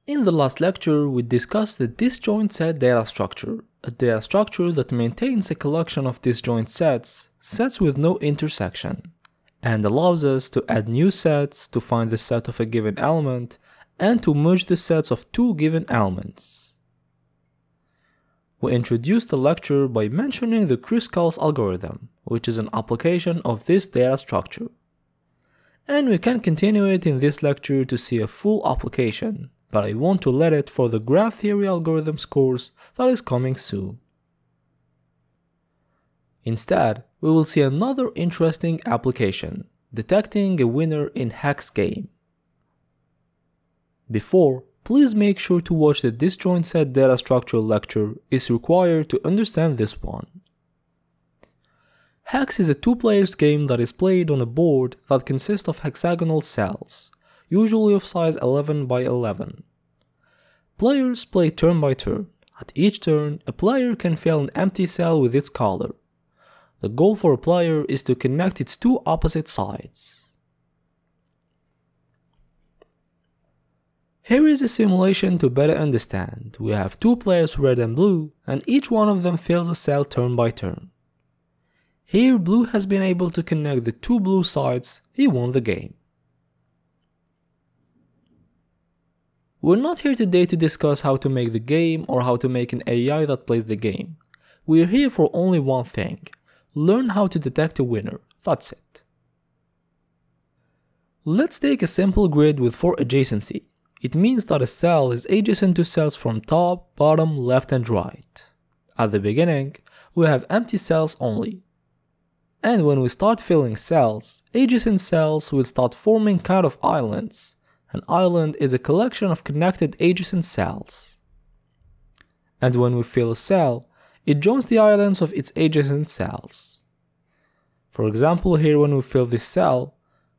In the last lecture, we discussed the disjoint-set data structure, a data structure that maintains a collection of disjoint sets, sets with no intersection, and allows us to add new sets to find the set of a given element and to merge the sets of two given elements. We introduced the lecture by mentioning the Kruskal's algorithm, which is an application of this data structure. And we can continue it in this lecture to see a full application, but I want to let it for the graph theory algorithms course that is coming soon. Instead, we will see another interesting application, detecting a winner in hex game. Before, please make sure to watch the disjoint-set data structure lecture is required to understand this one. Hex is a two-players game that is played on a board that consists of hexagonal cells, usually of size 11 by 11. Players play turn by turn. At each turn, a player can fill an empty cell with its color. The goal for a player is to connect its two opposite sides. Here is a simulation to better understand. We have two players, red and blue, and each one of them fills a cell turn by turn. Here, blue has been able to connect the two blue sides. He won the game. We're not here today to discuss how to make the game or how to make an AI that plays the game. We're here for only one thing: learn how to detect a winner. That's it. Let's take a simple grid with 4 adjacency. It means that a cell is adjacent to cells from top, bottom, left and right. At the beginning, we have empty cells only. And when we start filling cells, adjacent cells will start forming kind of islands. An island is a collection of connected adjacent cells. And when we fill a cell, it joins the islands of its adjacent cells. For example, here when we fill this cell,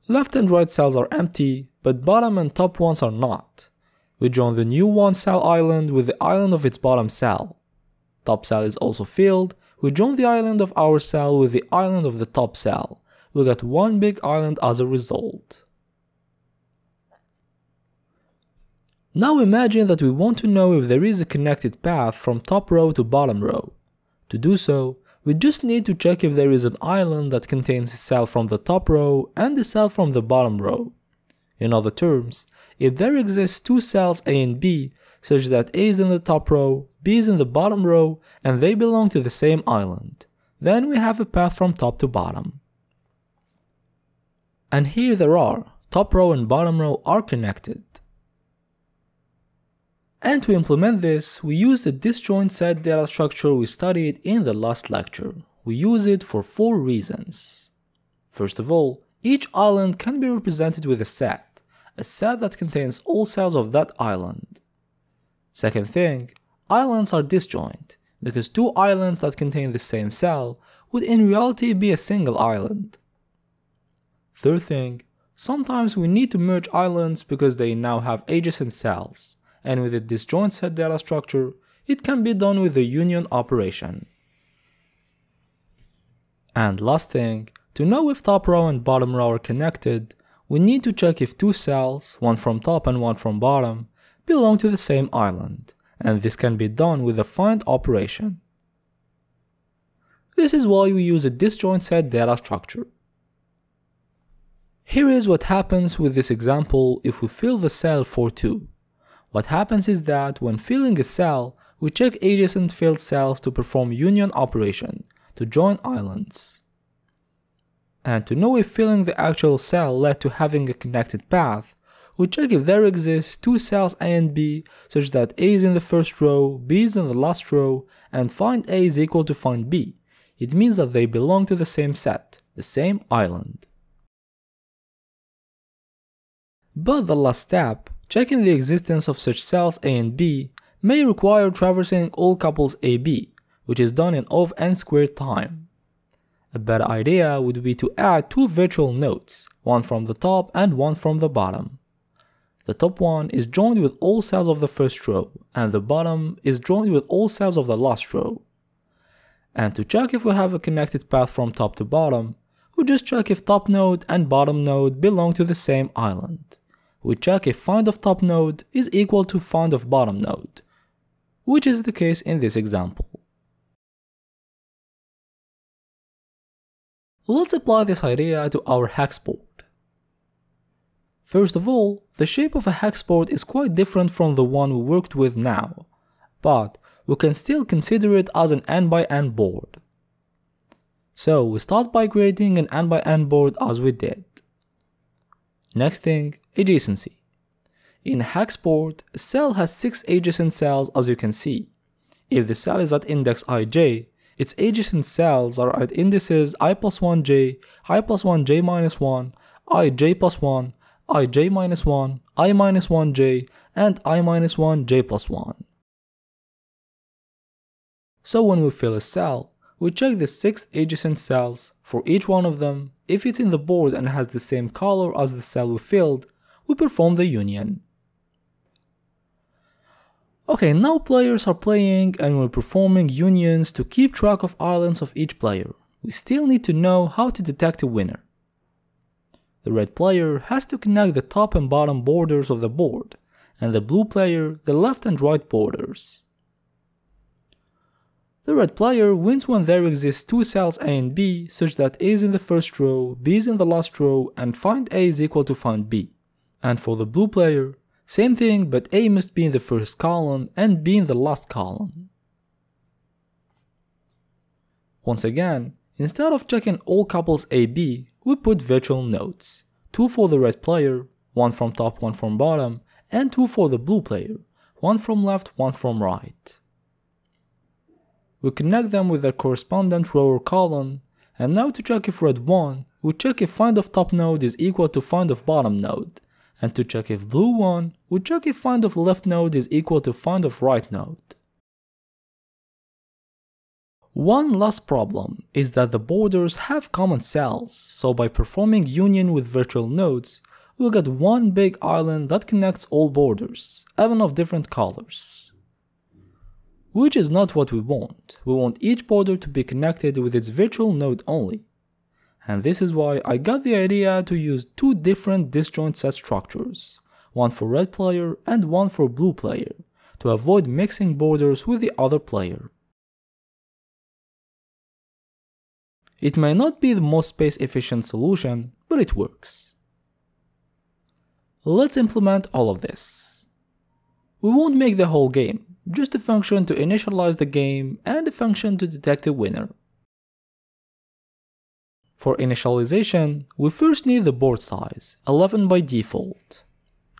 left and right cells are empty, but bottom and top ones are not. We join the new one cell island with the island of its bottom cell. Top cell is also filled. We join the island of our cell with the island of the top cell. We got one big island as a result. Now imagine that we want to know if there is a connected path from top row to bottom row. To do so, we just need to check if there is an island that contains a cell from the top row and a cell from the bottom row. In other terms, if there exists two cells A and B, such that A is in the top row, B is in the bottom row, and they belong to the same island, then we have a path from top to bottom. And here there are, top row and bottom row are connected. And to implement this, we use the disjoint-set data structure we studied in the last lecture. We use it for 4 reasons. First of all, each island can be represented with a set that contains all cells of that island. Second thing, islands are disjoint, because 2 islands that contain the same cell would in reality be a single island. Third thing, sometimes we need to merge islands because they now have adjacent cells. And with the disjoint-set data structure, it can be done with the union operation. And last thing, to know if top row and bottom row are connected, we need to check if 2 cells, one from top and one from bottom, belong to the same island, and this can be done with the find operation. This is why we use a disjoint-set data structure. Here is what happens with this example if we fill the cell for 2. What happens is that when filling a cell, we check adjacent filled cells to perform union operation, to join islands. And to know if filling the actual cell led to having a connected path, we check if there exists 2 cells A and B such that A is in the first row, B is in the last row, and find A is equal to find B. It means that they belong to the same set, the same island. But the last step, checking the existence of such cells A and B, may require traversing all couples AB, which is done in of n squared time. A better idea would be to add 2 virtual nodes, one from the top and one from the bottom. The top one is joined with all cells of the first row, and the bottom is joined with all cells of the last row. And to check if we have a connected path from top to bottom, we just check if top node and bottom node belong to the same island. we check if find of top node is equal to find of bottom node, which is the case in this example. Let's apply this idea to our hex board. First of all, the shape of a hex board is quite different from the one we worked with now, but we can still consider it as an n by n board. So we start by creating an n by n board as we did. Next thing, adjacency. In a hex board, a cell has 6 adjacent cells as you can see. If the cell is at index ij, its adjacent cells are at indices I plus 1j, I plus 1j minus 1, ij plus 1, ij minus 1, I minus 1j, and I minus 1j plus 1. So when we fill a cell, we check the 6 adjacent cells. For each one of them, if it's in the board and has the same color as the cell we filled, we perform the union. Okay, now players are playing and we're performing unions to keep track of islands of each player. We still need to know how to detect a winner. The red player has to connect the top and bottom borders of the board, and the blue player the left and right borders. The red player wins when there exist 2 cells A and B such that A is in the first row, B is in the last row, and find A is equal to find B. And for the blue player, same thing, but A must be in the first column and B in the last column. Once again, instead of checking all couples AB, we put virtual nodes. 2 for the red player, 1 from top, 1 from bottom, and 2 for the blue player, 1 from left, 1 from right. We connect them with their correspondent row or column, and now to check if red won, we check if find of top node is equal to find of bottom node, and to check if blue won, we check if find of left node is equal to find of right node. One last problem is that the borders have common cells, so by performing union with virtual nodes, we'll get one big island that connects all borders, even of different colors. Which is not what we want. We want each border to be connected with its virtual node only. And this is why I got the idea to use 2 different disjoint set structures, one for red player and one for blue player, to avoid mixing borders with the other player. It may not be the most space efficient solution, but it works. Let's implement all of this. We won't make the whole game, just a function to initialize the game and a function to detect a winner. For initialization, we first need the board size, 11 by default.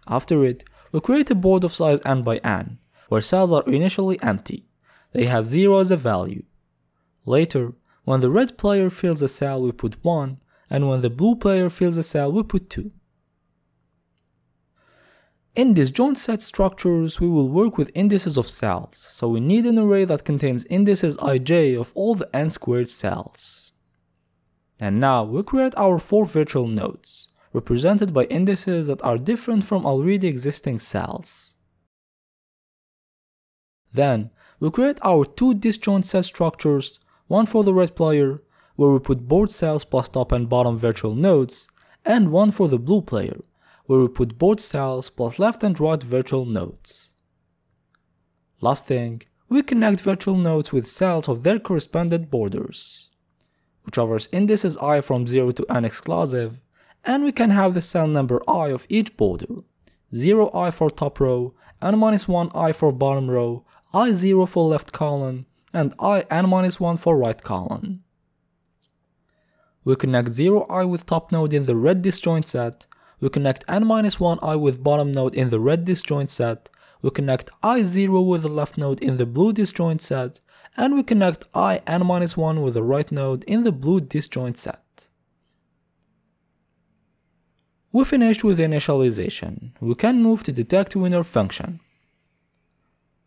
After it, we create a board of size n by n, where cells are initially empty. They have 0 as a value. Later, when the red player fills a cell, we put 1, and when the blue player fills a cell, we put 2. In disjoint set structures, we will work with indices of cells, so we need an array that contains indices ij of all the n squared cells. And now we create our 4 virtual nodes, represented by indices that are different from already existing cells. Then, we create our 2 disjoint set structures, one for the red player, where we put board cells plus top and bottom virtual nodes, and one for the blue player, where we put board cells plus left and right virtual nodes. Last thing, we connect virtual nodes with cells of their correspondent borders. We traverse indices I from 0 to n exclusive, and we can have the cell number I of each border, 0i for top row, n-1i for bottom row, i0 for left column, and in-1 for right column. We connect 0i with top node in the red disjoint set, we connect n-1i with bottom node in the red disjoint set, we connect i0 with the left node in the blue disjoint set, and we connect in-1 with the right node in the blue disjoint set. We finished with initialization. We can move to detect winner function.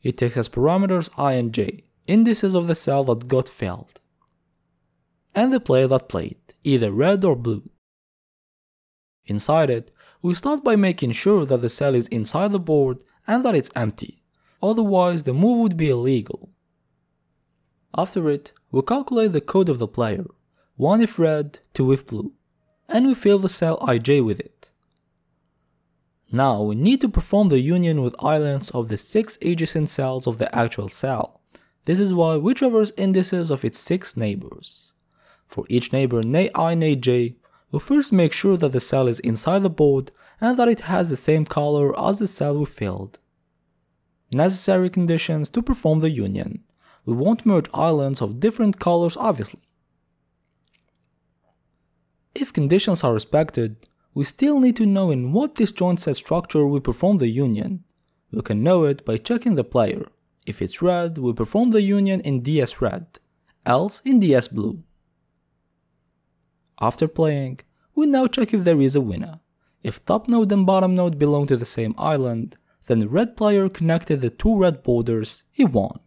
It takes as parameters I and j, indices of the cell that got filled, and the player that played, either red or blue. Inside it, we start by making sure that the cell is inside the board and that it's empty, otherwise the move would be illegal. After it, we calculate the code of the player, 1 if red, 2 if blue, and we fill the cell ij with it. Now we need to perform the union with islands of the 6 adjacent cells of the actual cell. This is why we traverse indices of its 6 neighbors. For each neighbor i, j, we first make sure that the cell is inside the board and that it has the same color as the cell we filled. Necessary conditions to perform the union. We won't merge islands of different colors obviously. If conditions are respected, we still need to know in what disjoint-set structure we perform the union. We can know it by checking the player. If it's red, we perform the union in DS red, else in DS blue. After playing, we now check if there is a winner. If top node and bottom node belong to the same island, then the red player connected the 2 red borders, he won.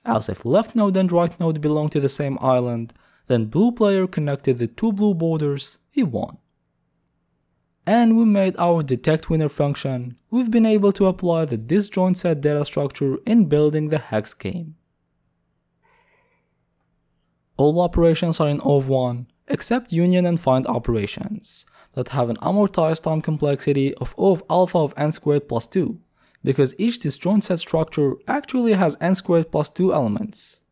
Else if left node and right node belong to the same island, then blue player connected the 2 blue borders, he won. And we made our detect winner function. We've been able to apply the disjoint-set data structure in building the hex game. All operations are in OV1 except union and find operations that have an amortized time complexity of O of alpha of n squared plus 2, because each disjoint-set structure actually has n squared plus 2 elements,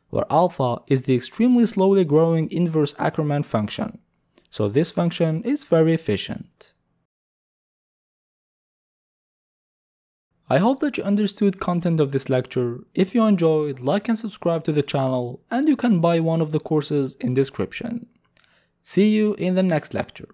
where alpha is the extremely slowly growing inverse Ackermann function. So this function is very efficient. I hope that you understood content of this lecture. If you enjoyed, like and subscribe to the channel, and you can buy one of the courses in description. See you in the next lecture.